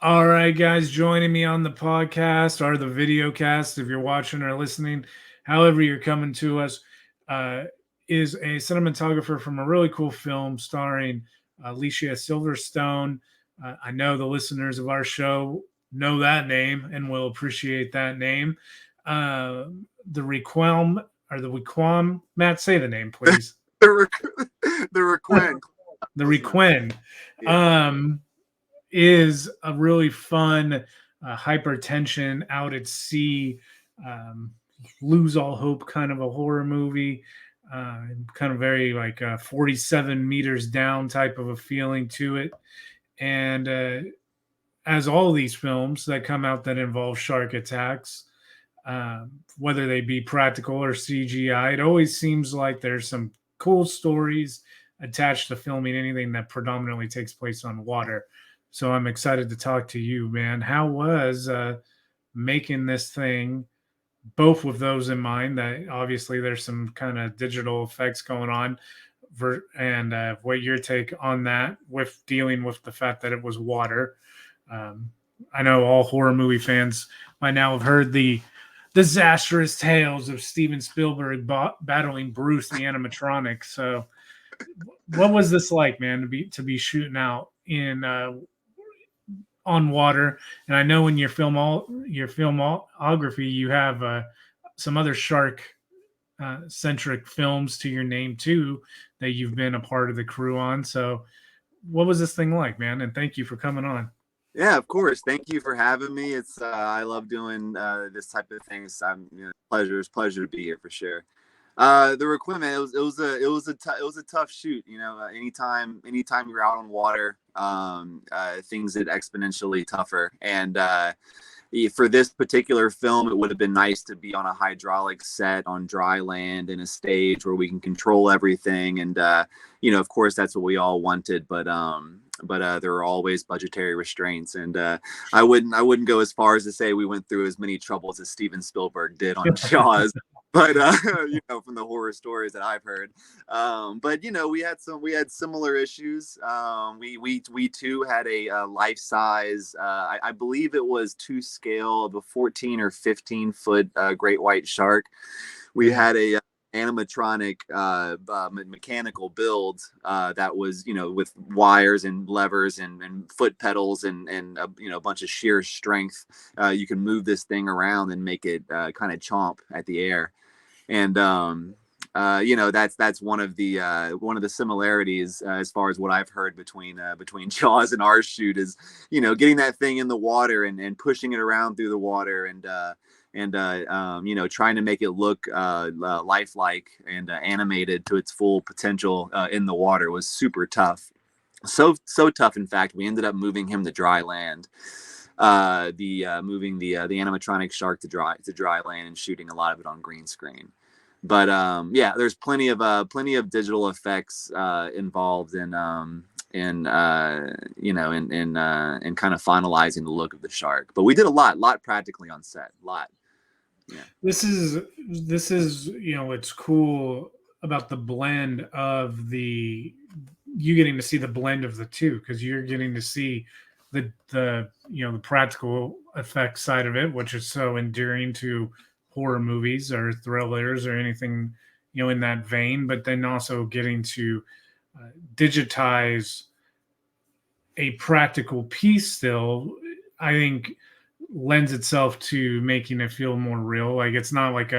All right, guys, joining me on the podcast or the video cast, if you're watching or listening, however you're coming to us, uh, is a cinematographer from a really cool film starring Alicia Silverstone. I know the listeners of our show know that name and will appreciate that name. Uh, the Requin or the Requam, Matt, say the name, please. the Requ- the Requin. The Close enough. Requin. Yeah. Um, is a really fun hypertension out at sea, um, lose all hope kind of a horror movie, kind of very like 47 meters down type of a feeling to it. And as all these films that come out that involve shark attacks, whether they be practical or CGI, it always seems like there's some cool stories attached to filming anything that predominantly takes place on water. So I'm excited to talk to you, man. How was making this thing, both with those in mind, that obviously there's some kind of digital effects going on, and what your take on that with dealing with the fact that it was water? Um, I know all horror movie fans by now have heard the disastrous tales of Steven Spielberg battling Bruce the animatronic. So, what was this like, man, to be shooting out in on water? And I know in your filmography you have some other shark centric films to your name too that you've been a part of the crew on. So, what was this thing like, man? And thank you for coming on. Yeah, of course. Thank you for having me. It's I love doing this type of things. Pleasure to be here for sure. The Requiem, it was a tough shoot. Anytime you're out on water, things get exponentially tougher. And for this particular film, it would have been nice to be on a hydraulic set on dry land in a stage where we can control everything. And of course, that's what we all wanted. But there are always budgetary restraints, and I wouldn't go as far as to say we went through as many troubles as Steven Spielberg did on Jaws. But from the horror stories that I've heard, but we had similar issues. We too had a life size. I believe it was to scale of a 14 or 15 foot great white shark. We had a animatronic mechanical build that was with wires and levers and foot pedals and a bunch of sheer strength. You can move this thing around and make it kind of chomp at the air. And that's one of the similarities as far as what I've heard between Jaws and our shoot is getting that thing in the water and pushing it around through the water and trying to make it look lifelike and animated to its full potential in the water was super tough. So tough, in fact, we ended up moving him to dry land. Moving the animatronic shark to dry land and shooting a lot of it on green screen. But there's plenty of digital effects involved in kind of finalizing the look of the shark. But we did a lot practically on set. A lot. Yeah. This is it's cool about the blend of you getting to see the blend of the two, because you're getting to see the practical effects side of it, which is so endearing to horror movies or thrillers or anything in that vein, but then also getting to digitize a practical piece still, I think lends itself to making it feel more real. Like, it's not like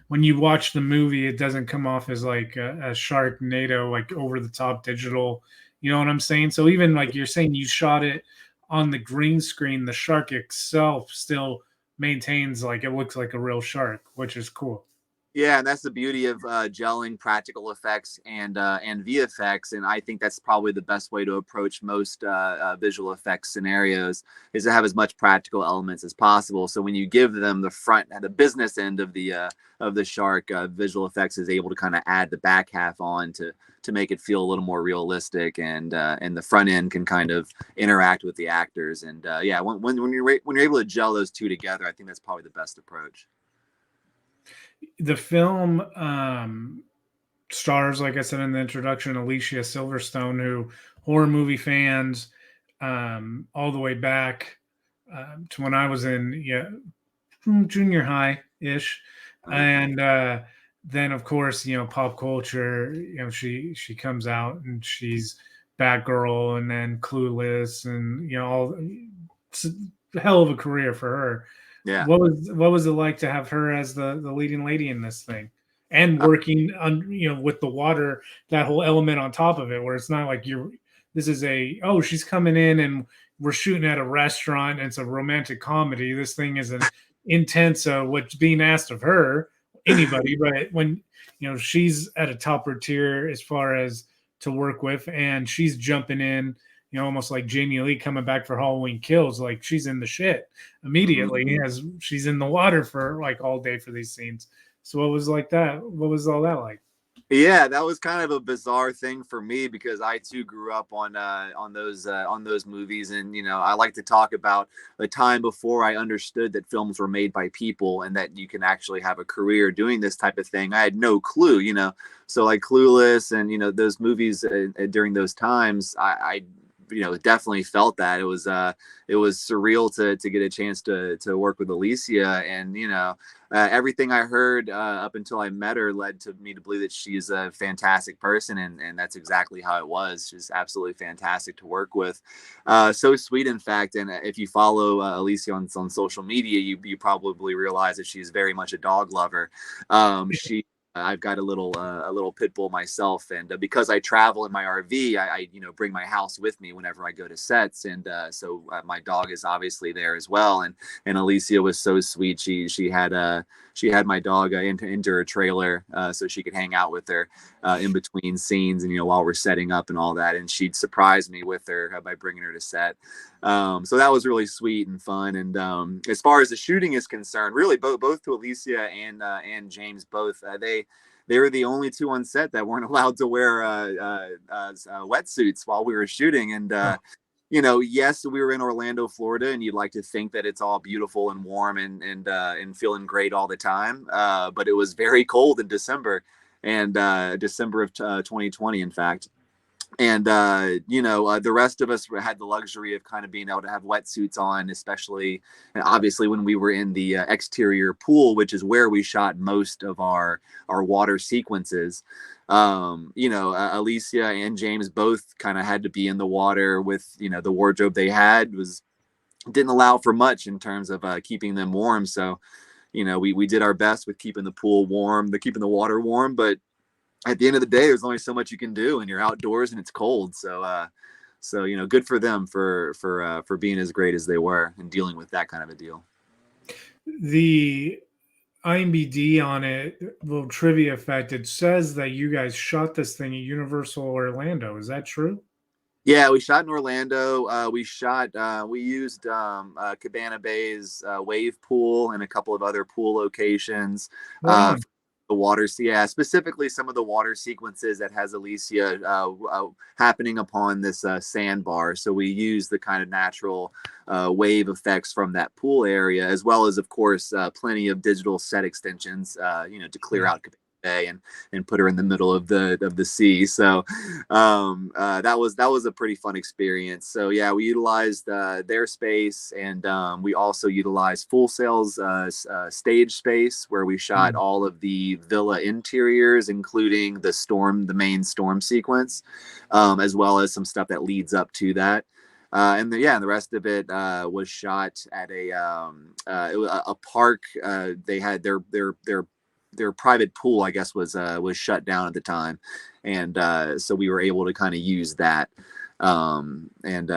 when you watch the movie, it doesn't come off as like a Sharknado, like over the top digital. You know what I'm saying? So even like you're saying, you shot it on the green screen, the shark itself still maintains like it looks like a real shark, which is cool. Yeah, and that's the beauty of gelling practical effects and VFX, and I think that's probably the best way to approach most visual effects scenarios is to have as much practical elements as possible. So when you give them the business end of the shark, visual effects is able to kind of add the back half on to make it feel a little more realistic, and the front end can kind of interact with the actors. And when you're able to gel those two together, I think that's probably the best approach. The film stars, like I said in the introduction, Alicia Silverstone, who horror movie fans all the way back to when I was in junior high ish, and then of course pop culture. She comes out and she's Batgirl, and then Clueless, and all. It's a hell of a career for her. Yeah. What was it like to have her as the leading lady in this thing, and working on with the water, that whole element on top of it, where it's not like this is she's coming in and we're shooting at a restaurant and it's a romantic comedy. This thing is an intense what's being asked of her, anybody, but when she's at a topper tier as far as to work with, and she's jumping in, almost like Jamie Lee coming back for Halloween Kills. Like, she's in the shit immediately as she's in the water for like all day for these scenes. So what was like that? What was all that like? Yeah, that was kind of a bizarre thing for me because I too grew up on those movies, and I like to talk about the time before I understood that films were made by people and that you can actually have a career doing this type of thing. I had no clue, so like Clueless and those movies during those times, I definitely felt that it was surreal to get a chance to work with Alicia, and everything I heard up until I met her led to me to believe that she's a fantastic person, and that's exactly how it was. She's absolutely fantastic to work with, so sweet, in fact. And if you follow Alicia on social media, you probably realize that she's very much a dog lover. I've got a little pit bull myself, and because I travel in my RV, I bring my house with me whenever I go to sets, and so my dog is obviously there as well. And Alicia was so sweet. She had my dog into her trailer so she could hang out with her in between scenes, and while we're setting up and all that, and she'd surprise me with her by bringing her to set. So that was really sweet and fun. And as far as the shooting is concerned, really both to Alicia and James, both they were the only two on set that weren't allowed to wear wetsuits while we were shooting. And yes, we were in Orlando, Florida, and you'd like to think that it's all beautiful and warm and feeling great all the time, but it was very cold in December, and December of 2020, in fact. And the rest of us had the luxury of kind of being able to have wetsuits on, especially and obviously when we were in the exterior pool, which is where we shot most of our water sequences. Alicia and James both kind of had to be in the water with the wardrobe they had didn't allow for much in terms of keeping them warm. So we did our best with keeping the pool warm, keeping the water warm, but at the end of the day, there's only so much you can do, and you're outdoors and it's cold. So good for them for being as great as they were and dealing with that kind of a deal. The IMDb on it, little trivia fact, it says that you guys shot this thing at Universal Orlando. Is that true? Yeah, we shot in Orlando. We used Cabana Bay's wave pool and a couple of other pool locations. Right. The water, yeah, specifically some of the water sequences that has Alicia happening upon this sandbar. So we use the kind of natural wave effects from that pool area, as well as, of course, plenty of digital set extensions, to clear out Bay and put her in the middle of the sea. So that was a pretty fun experience. So yeah, we utilized their space, and we also utilized Full Sail's stage space, where we shot all of the villa interiors, including the main storm sequence, as well as some stuff that leads up to that. And the rest of it was shot at a park. They had their private pool, I guess, was shut down at the time, and so we were able to kind of use that and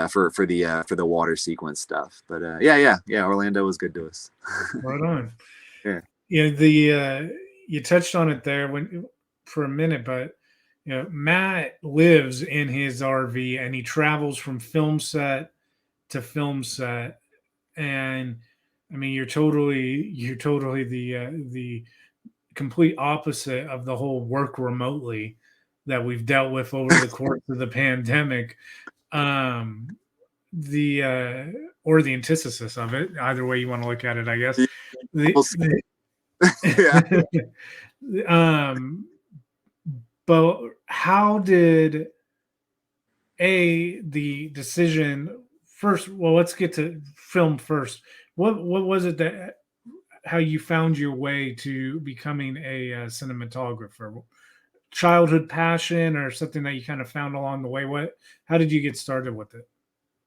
for the water sequence stuff. But yeah, Orlando was good to us. Right on. Yeah. You touched on it there for a minute, but Matt lives in his RV and he travels from film set to film set, and I mean you're totally the complete opposite of the whole work remotely that we've dealt with over the course of the pandemic. The or the antithesis of it, either way you want to look at it, I guess. The, Yeah. but how did the decision first, well, let's get to film first. What was it that how you found your way to becoming a cinematographer? Childhood passion or something that you kind of found along the way? What? How did you get started with it?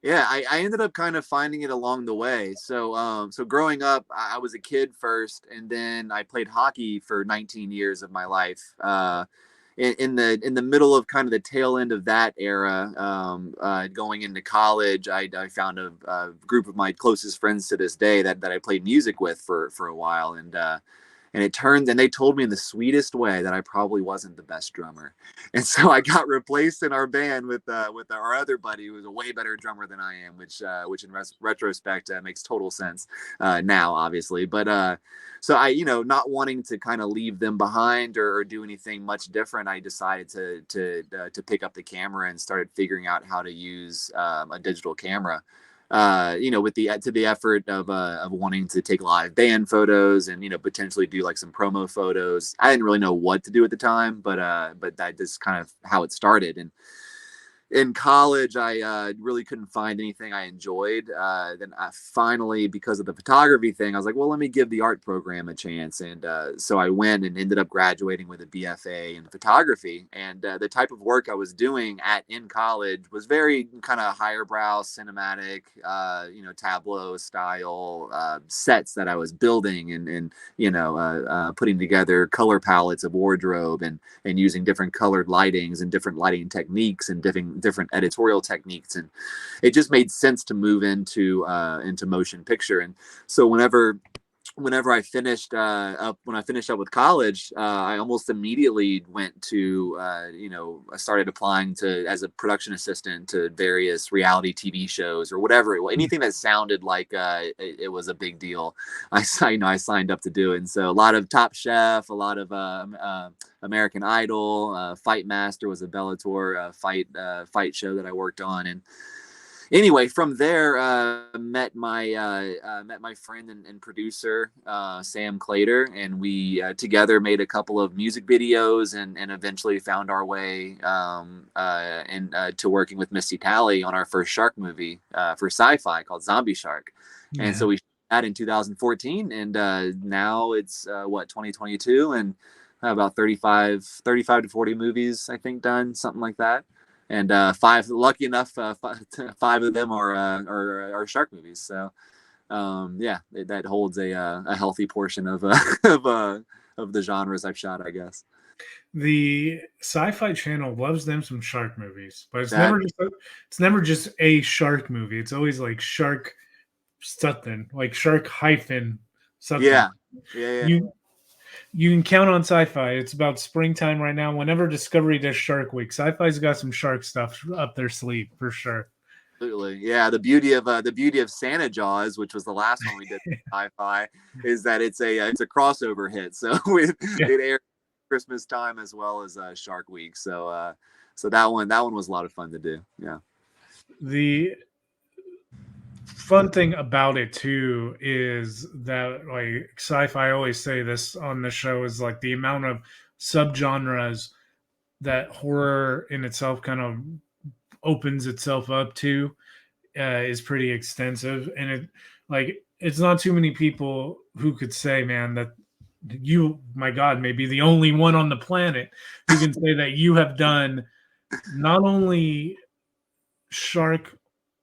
Yeah, I ended up kind of finding it along the way. So growing up, I was a kid first, and then I played hockey for 19 years of my life. In the middle of kind of the tail end of that era, going into college, I found a group of my closest friends to this day that I played music with for a while, and they told me in the sweetest way that I probably wasn't the best drummer, and so I got replaced in our band with our other buddy who was a way better drummer than I am, which in retrospect makes total sense now, obviously. But so I, not wanting to kind of leave them behind or do anything much different, I decided to pick up the camera and started figuring out how to use a digital camera. With the effort of wanting to take live band photos and potentially do like some promo photos. I didn't really know what to do at the time, but that just kind of how it started. And in college, I really couldn't find anything I enjoyed. Then I finally, because of the photography thing, I was like, well, let me give the art program a chance. And so I went and ended up graduating with a BFA in photography. And the type of work I was doing in college was very kind of higher brow, cinematic, tableau style sets that I was building and putting together color palettes of wardrobe and using different colored lightings and different lighting techniques and different editorial techniques, and it just made sense to move into motion picture. And so whenever I finished when I finished up with college, I almost immediately went to I started applying to as a production assistant to various reality TV shows or whatever it was, anything that sounded like it was a big deal. I signed up to do it, and so a lot of Top Chef, a lot of American Idol, Fight Master was a Bellator fight show that I worked on. And anyway, from there, met my friend and producer Sam Clater, and we together made a couple of music videos, and eventually found our way to working with Misty Talley on our first shark movie for Sci-Fi called Zombie Shark. Yeah. And so we shot that in 2014, and now it's 2022, and about 35 to 40 movies I think done, something like that. And lucky enough, five of them are shark movies. So that holds a healthy portion of of the genres I've shot, I guess. The Sci-Fi Channel loves them some shark movies, but That it's never just a shark movie. It's always like shark something, like shark hyphen something. yeah. You can count on Sci-Fi. It's about springtime right now. Whenever Discovery does Shark Week, Sci-Fi's got some shark stuff up their sleeve for sure. Absolutely, yeah. The beauty of Santa Jaws, which was the last one we did Sci-Fi, is that it's a crossover hit. So Yeah. it aired Christmas time as well as Shark Week. So that one was a lot of fun to do. Yeah. The fun thing about it too is that like Sci-Fi, I always say this on the show, is like the amount of subgenres that horror in itself kind of opens itself up to is pretty extensive, and it's not too many people who could say, man, that you, my God, may be the only one on the planet who can say that you have done not only shark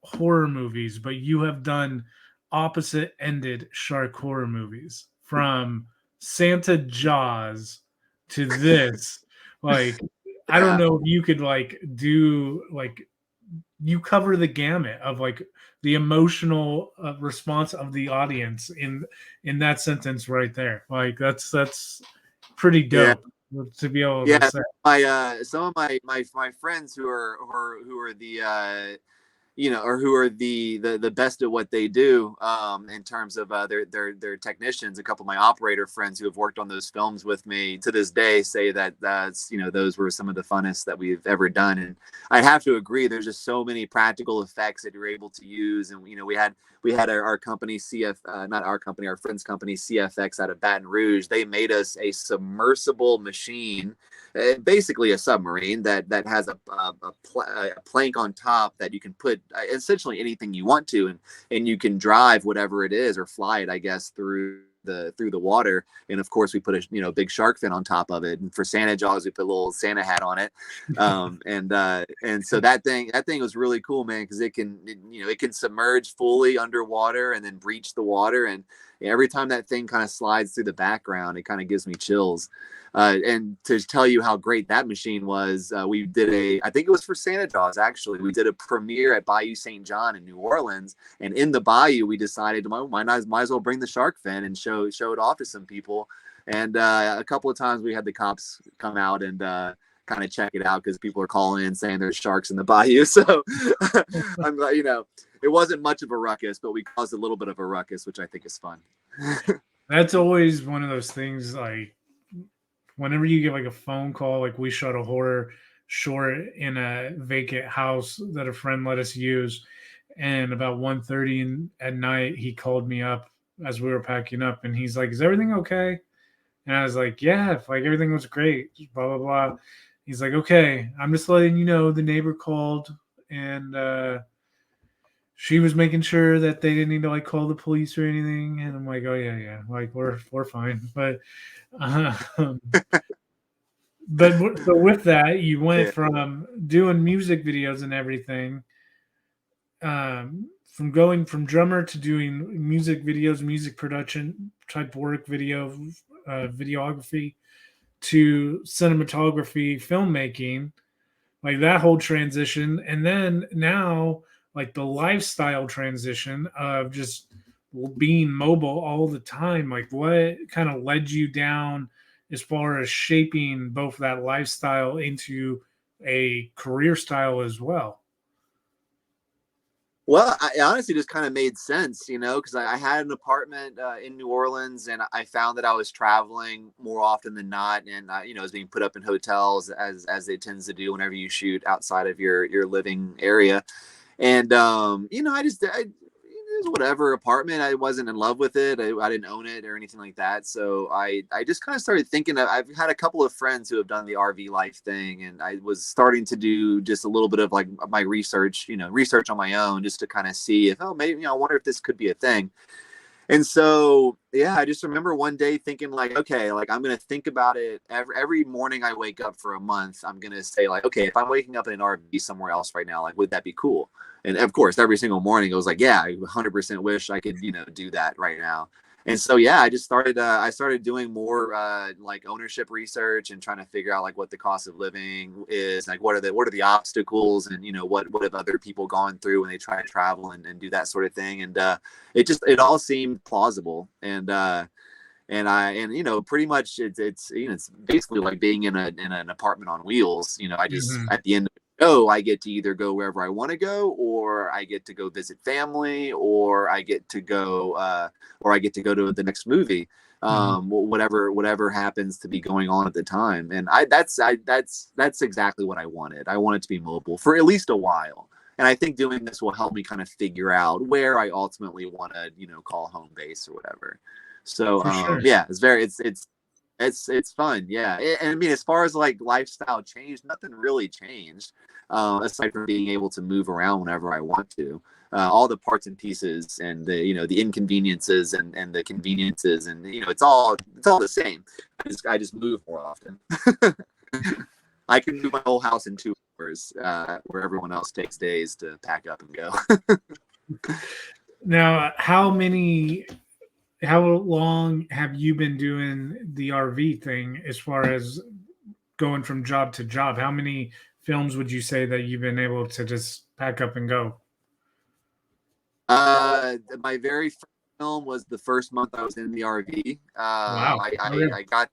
horror movies, but you have done opposite ended shark horror movies from Santa Jaws to this. Like, I don't Yeah. know if you could like do like you cover the gamut of like the emotional response of the audience in that sentence right there. Like that's pretty Yeah. dope to be able to Yeah. say. Some of my friends who are the or who are the best at what they do, in terms of their technicians. A couple of my operator friends who have worked on those films with me to this day say that those were some of the funnest that we've ever done. And I have to agree. There's just so many practical effects that you're able to use. And we had our company not our company, our friend's company CFX out of Baton Rouge. They made us a submersible machine basically a submarine that has a plank on top that you can put essentially anything you want to, and you can drive whatever it is or fly it, I guess, through the water. And of course we put a big shark fin on top of it, and for Santa Jaws we put a little Santa hat on it. And so that thing was really cool, man, because it can submerge fully underwater and then breach the water, and every time that thing kind of slides through the background, it kind of gives me chills. And to tell you how great that machine was, we did I think it was for Santa Jaws, actually. We did a premiere at Bayou St. John in New Orleans. And in the bayou, we decided, might as well bring the shark fin and show it off to some people. And a couple of times we had the cops come out and kind of check it out, because people are calling in saying there's sharks in the bayou. So I'm glad, it wasn't much of a ruckus, but we caused a little bit of a ruckus, which I think is fun. That's always one of those things, like whenever you get like a phone call, like we shot a horror short in a vacant house that a friend let us use, and about 1:30 at night he called me up as we were packing up, and he's like, "Is everything okay?" And I was like, "Yeah, like everything was great, blah blah blah." He's like, "Okay, I'm just letting you know the neighbor called, and she was making sure that they didn't need to like call the police or anything." And I'm like, "Oh yeah, like we're fine." But um, so with that, you went Yeah. from doing music videos and everything, from going from drummer to doing music videos, music production type work, videography, to cinematography, filmmaking, like that whole transition. And then now, like the lifestyle transition of just being mobile all the time. Like what kind of led you down as far as shaping both that lifestyle into a career style as well? Well, it honestly just kind of made sense, because I had an apartment in New Orleans, and I found that I was traveling more often than not, and I was being put up in hotels, as it tends to do whenever you shoot outside of your living area. And it was whatever apartment. I wasn't in love with it. I didn't own it or anything like that. So I just kind of started thinking I've had a couple of friends who have done the RV life thing, and I was starting to do just a little bit of like my research, research on my own, just to kind of see if, maybe, I wonder if this could be a thing. And so, yeah, I just remember one day thinking like, okay, like I'm going to think about it every morning I wake up for a month. I'm going to say like, okay, if I'm waking up in an RV somewhere else right now, like, would that be cool? And of course, every single morning it was like, yeah, I 100% wish I could, do that right now. And so, yeah, I started doing more like ownership research and trying to figure out like what the cost of living is, like what are the obstacles, and what have other people gone through when they try to travel and do that sort of thing. And it all seemed plausible. And pretty much it's basically like being in an apartment on wheels. I just, Mm-hmm. at the end of the show, I get to either go wherever I want to go, or I get to go visit family, or I get to go to the next movie, Mm-hmm. whatever happens to be going on at the time. And that's exactly what I wanted. I wanted to be mobile for at least a while. And I think doing this will help me kind of figure out where I ultimately want to, call home base or whatever. So For sure. yeah, it's fun. Yeah. And I mean, as far as like lifestyle change, nothing really changed, aside from being able to move around whenever I want to. All the parts and pieces, and the inconveniences and the conveniences, and it's all the same. I just move more often. I can move my whole house in 2 hours, where everyone else takes days to pack up and go. Now, how long have you been doing the RV thing as far as going from job to job? How many films would you say that you've been able to just pack up and go? My very first film was the first month I was in the RV. Wow. Okay. I got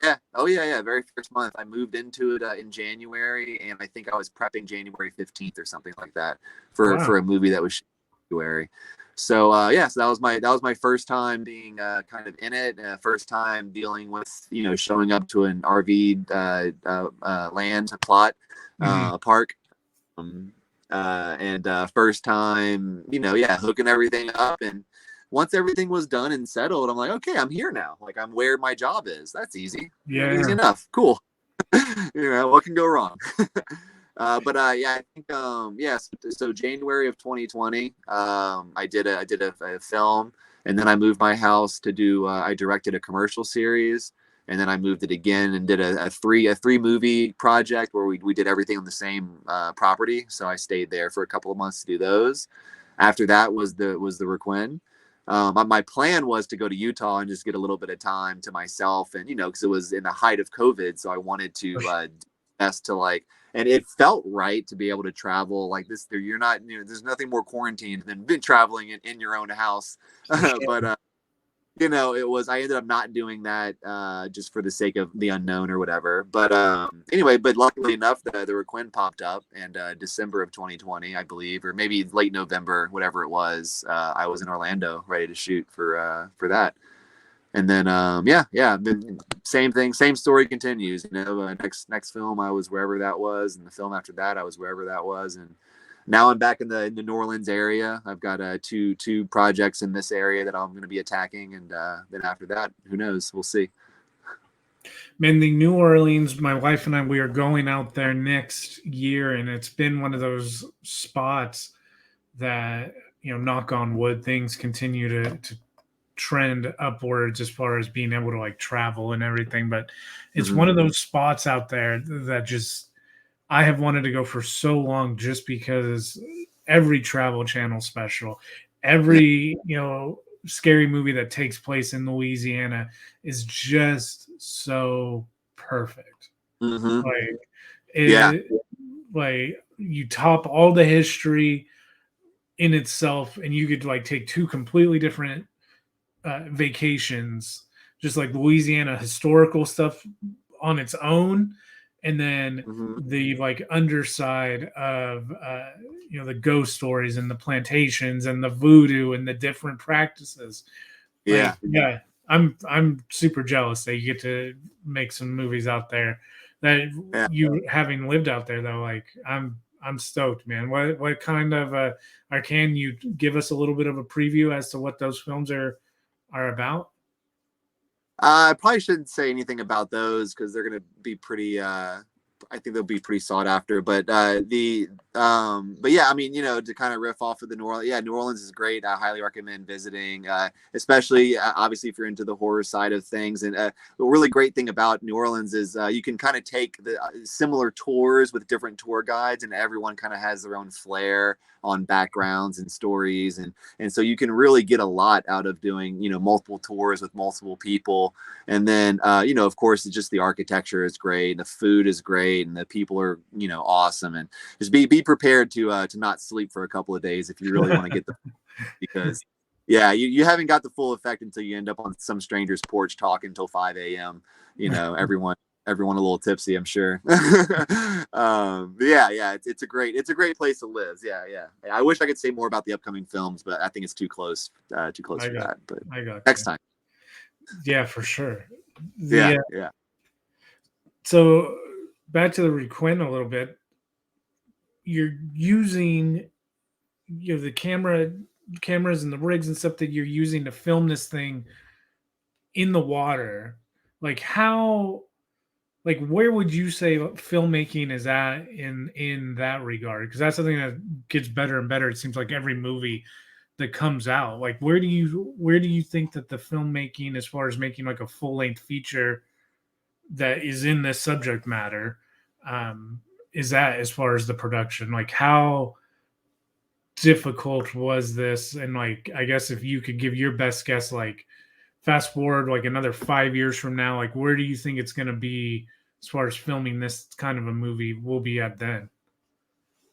yeah, oh yeah, very first month. I moved into it in January, and I think I was prepping January 15th or something like that for Wow. a movie that was January. So yeah, so that was my first time being kind of in it, first time dealing with showing up to an RV land, a plot, Mhm. a park. And first time, yeah, hooking everything up. And once everything was done and settled, I'm like, okay, I'm here now. Like, I'm where my job is. That's easy. Easy Yeah. enough. Cool. What can go wrong? Yeah, I think so January of 2020, I did a film, and then I moved my house to do. I directed a commercial series, and then I moved it again and did a three movie project where we did everything on the same property. So I stayed there for a couple of months to do those. After that was the Requin. My plan was to go to Utah and just get a little bit of time to myself, and because it was in the height of COVID, so I wanted to best to like, and it felt right to be able to travel like this. You're not, there's nothing more quarantined than been traveling in your own house. But it was, I ended up not doing that just for the sake of the unknown or whatever. But anyway, but luckily enough, the Requin popped up, and December of 2020, I believe, or maybe late November, whatever it was, I was in Orlando ready to shoot for that. And then same thing, same story continues. Next film I was wherever that was, and the film after that I was wherever that was, and now I'm back in the New Orleans area. I've got two projects in this area that I'm going to be attacking, and then after that, who knows? We'll see. Man, the New Orleans, my wife and I, we are going out there next year, and it's been one of those spots that, knock on wood, things continue to trend upwards as far as being able to like travel and everything. But it's one of those spots out there that just I have wanted to go for so long, just because every Travel Channel special, every scary movie that takes place in Louisiana is just so perfect. Mm-hmm. Like Yeah. it, like you top all the history in itself, and you could like take two completely different vacations, just like Louisiana historical stuff on its own, and then Mm-hmm. the like underside of the ghost stories and the plantations and the voodoo and the different practices. Yeah. Like, yeah, I'm super jealous that you get to make some movies out there. That Yeah. you having lived out there though, like I'm stoked, man. What kind of or can you give us a little bit of a preview as to what those films are about? I probably shouldn't say anything about those because they're going to be pretty. I think they'll be pretty sought after. But yeah, I mean, to kind of riff off of the New Orleans. Yeah, New Orleans is great. I highly recommend visiting, especially obviously if you're into the horror side of things. And the really great thing about New Orleans is you can kind of take the similar tours with different tour guides, and everyone kind of has their own flair on backgrounds and stories, and so you can really get a lot out of doing multiple tours with multiple people. And then of course it's just the architecture is great, the food is great, and the people are awesome. And just be prepared to not sleep for a couple of days if you really want to get the because yeah, you haven't got the full effect until you end up on some stranger's porch talking until 5 a.m. Everyone a little tipsy, I'm sure. It's a great place to live. Yeah. I wish I could say more about the upcoming films, but I think it's too close for that. But I got next you. time. Yeah, for sure. Yeah. So back to the Requin a little bit. You're using the cameras and the rigs and stuff that you're using to film this thing in the water. Like how like where would you say filmmaking is at in that regard? Because that's something that gets better and better. It seems like every movie that comes out. Like where do you think that the filmmaking, as far as making like a full length feature that is in this subject matter, um, is that as far as the production? Like how difficult was this? And like I guess if you could give your best guess, like fast forward like another 5 years from now, like where do you think it's going to be as far as filming this kind of a movie will be at then?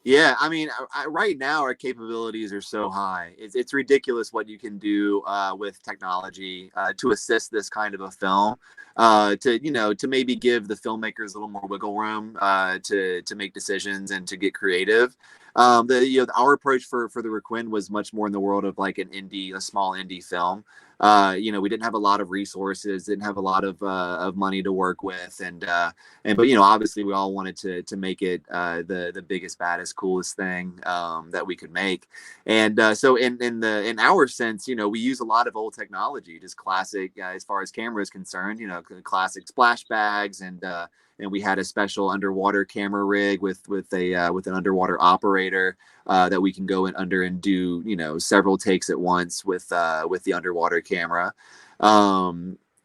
Yeah, I mean, right now our capabilities are so high. It's ridiculous what you can do with technology to assist this kind of a film. To maybe give the filmmakers a little more wiggle room to make decisions and to get creative. Our approach for the Requin was much more in the world of like a small indie film. We didn't have a lot of resources, didn't have a lot of money to work with, but obviously we all wanted to make it the biggest, baddest, coolest thing that we could make. And so in our sense, we use a lot of old technology, just classic as far as camera is concerned. Classic splash bags and we had a special underwater camera rig with an underwater operator that we can go in under and do, you know, several takes at once with the underwater camera.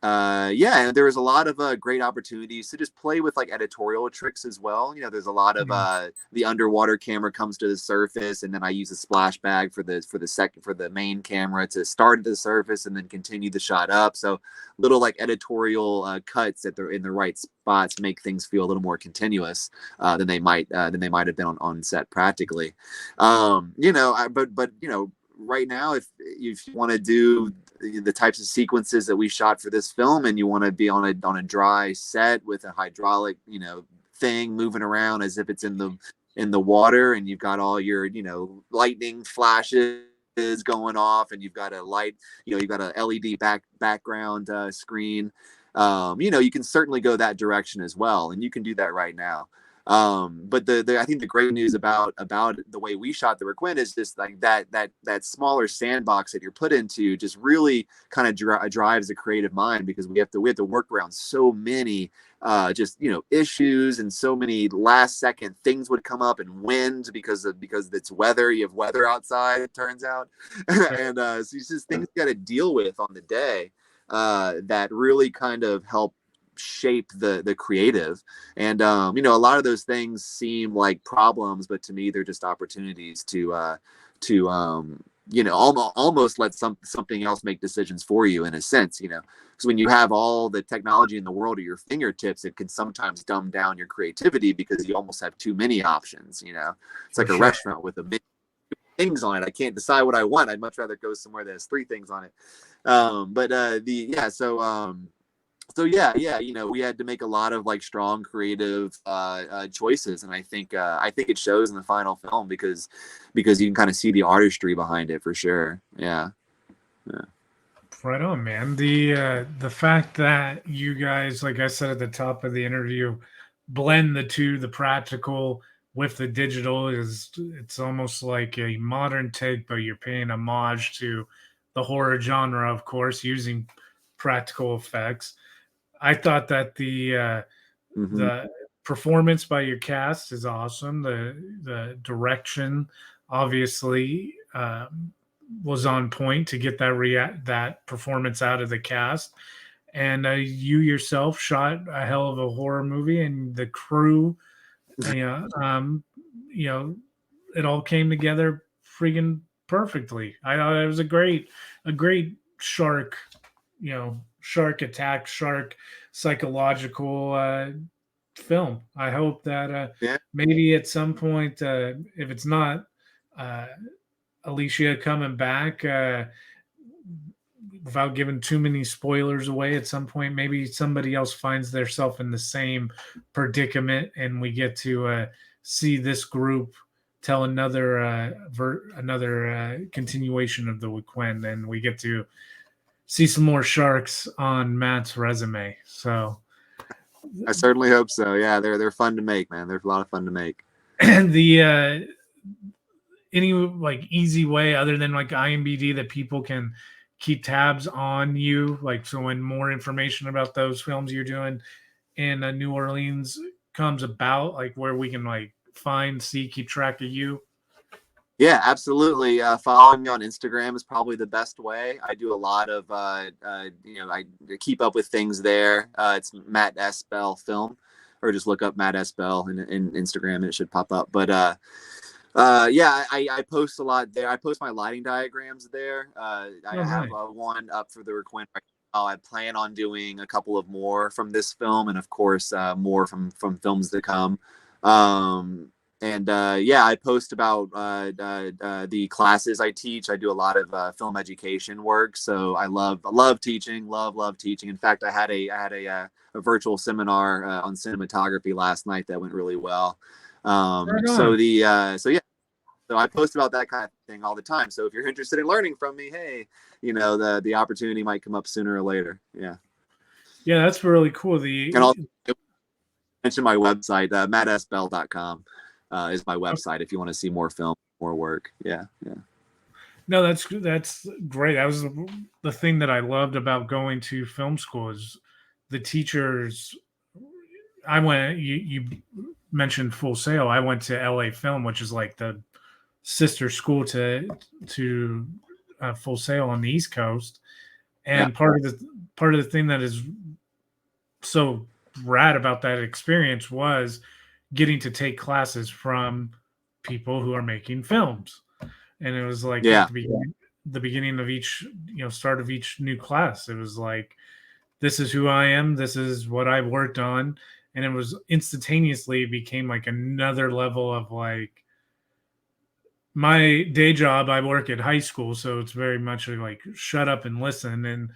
Yeah, and there was a lot of great opportunities to just play with like editorial tricks as well. You know, there's a lot of the underwater camera comes to the surface, and then I use a splash bag for the main camera to start at the surface and then continue the shot up. So little like editorial cuts in the right spots make things feel a little more continuous than they might have been on set practically. You know, but you know, right now, if you want to do the types of sequences that we shot for this film, and you want to be on a dry set with a hydraulic, you know, thing moving around as if it's in the water, and you've got all your, you know, lightning flashes going off, and you've got a LED background screen. You know, you can certainly go that direction as well, and you can do that right now. But I think the great news about the way we shot the Requin is just like that smaller sandbox that you're put into just really kind of drives the creative mind, because we have to work around so many just, you know, issues, and so many last second things would come up, and wind because it's weather. You have weather outside, it turns out. And so it's just things you got to deal with on the day that really kind of help shape the creative. And you know, a lot of those things seem like problems, but to me they're just opportunities to you know, almost let something else make decisions for you, in a sense, you know, because when you have all the technology in the world at your fingertips, it can sometimes dumb down your creativity because you almost have too many options. You know, it's like a restaurant with a menu things on it. I can't decide what I want. I'd much rather go somewhere that has 3 things on it. So yeah, you know, we had to make a lot of like strong creative choices, and I think it shows in the final film, because you can kind of see the artistry behind it for sure. Yeah. Right on, man. The fact that you guys, like I said at the top of the interview, blend the two, the practical with the digital, it's almost like a modern take, but you're paying homage to the horror genre, of course, using practical effects. I thought that the performance by your cast is awesome. The direction, obviously, was on point to get that performance out of the cast. And you yourself shot a hell of a horror movie, and the crew, yeah, you know, it all came together freaking perfectly. I thought it was a great shark, you know, shark attack, shark psychological film. I hope that Yeah. maybe at some point, if it's not uh, Alicia coming back, without giving too many spoilers away, at some point, maybe somebody else finds themselves in the same predicament, and we get to see this group tell another continuation of the Requin, and we get to see some more sharks on Matt's resume. So I certainly hope so. Yeah, they're fun to make, man. They're a lot of fun to make. and the any like easy way other than like IMBD that people can keep tabs on you, like so when more information about those films you're doing in New Orleans comes about, like where we can like find, see, keep track of you? Yeah, absolutely. Following me on Instagram is probably the best way. I do a lot of, you know, I keep up with things there. It's Matt S. Bell Film, or just look up Matt S. Bell in Instagram and it should pop up. But yeah, I post a lot there. I post my lighting diagrams there. I have one up for the Requin right now. I plan on doing a couple of more from this film, and of course, more from films to come. And yeah, I post about the classes I teach. I do a lot of film education work, so I love teaching. Love teaching. In fact, I had a virtual seminar on cinematography last night that went really well. So yeah, so I post about that kind of thing all the time. So if you're interested in learning from me, hey, you know, the opportunity might come up sooner or later. Yeah. Yeah, that's really cool. And also mention my website, mattsbell.com is my website if you want to see more film, more work. Yeah. No, that's great. That was the thing that I loved about going to film school is the teachers I went. You mentioned Full Sail. I went to LA Film, which is like the sister school to Full Sail on the East Coast. Yeah. And part of the thing that is so rad about that experience was getting to take classes from people who are making films. And it was like at Yeah. the beginning of each, start of each new class, it was like, this is who I am, this is what I worked on. And it was instantaneously became like another level of like my day job. I work at high school, so it's very much like shut up and listen. And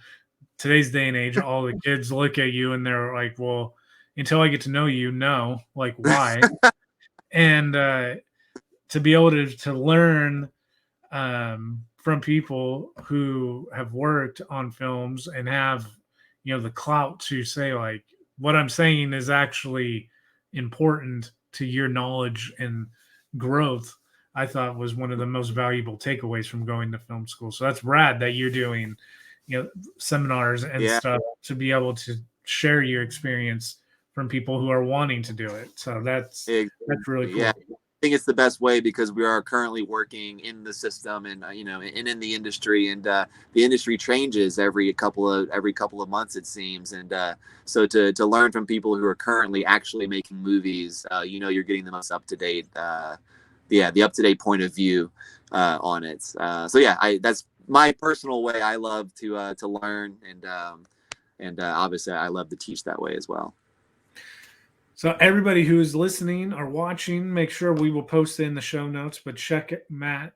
today's day and age, all the kids look at you and they're like, well, until I get to know you, no, like why? And to be able to learn from people who have worked on films and have the clout to say like what I'm saying is actually important to your knowledge and growth, I thought was one of the most valuable takeaways from going to film school. So that's rad that you're doing seminars and Yeah. stuff to be able to share your experience from people who are wanting to do it. So that's really Exactly. Yeah. cool. I think it's the best way because we are currently working in the system and and in the industry, and the industry changes every couple of months, it seems. And so to learn from people who are currently actually making movies, you're getting the most up to date the up to date point of view on it. So yeah, that's my personal way. I love to learn, and obviously I love to teach that way as well. So everybody who is listening or watching, make sure we will post it in the show notes. But check Matt,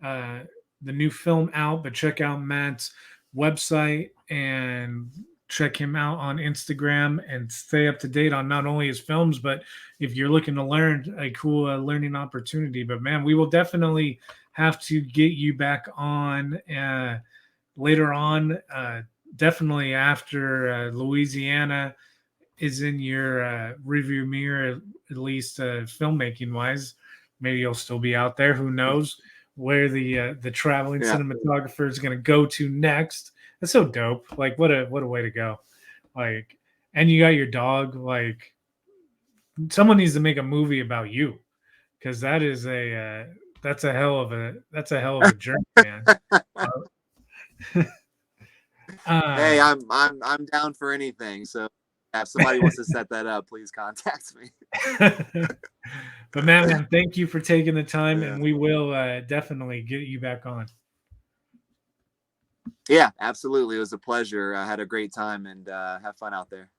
uh, the new film out. But check out Matt's website and check him out on Instagram and stay up to date on not only his films, but if you're looking to learn a cool learning opportunity. But man, we will definitely have to get you back on later on. Definitely after Louisiana is in your review mirror, at least filmmaking wise. Maybe you'll still be out there. Who knows where the traveling Yeah. cinematographer is going to go to next? That's so dope. Like what a way to go. Like, and you got your dog. Like, someone needs to make a movie about you because that's a hell of a journey, man. Hey, Uh, I'm down for anything. So yeah, if somebody wants to set that up, please contact me. but man, thank you for taking the time, Yeah. and we will definitely get you back on. Yeah, absolutely. It was a pleasure. I had a great time, and have fun out there.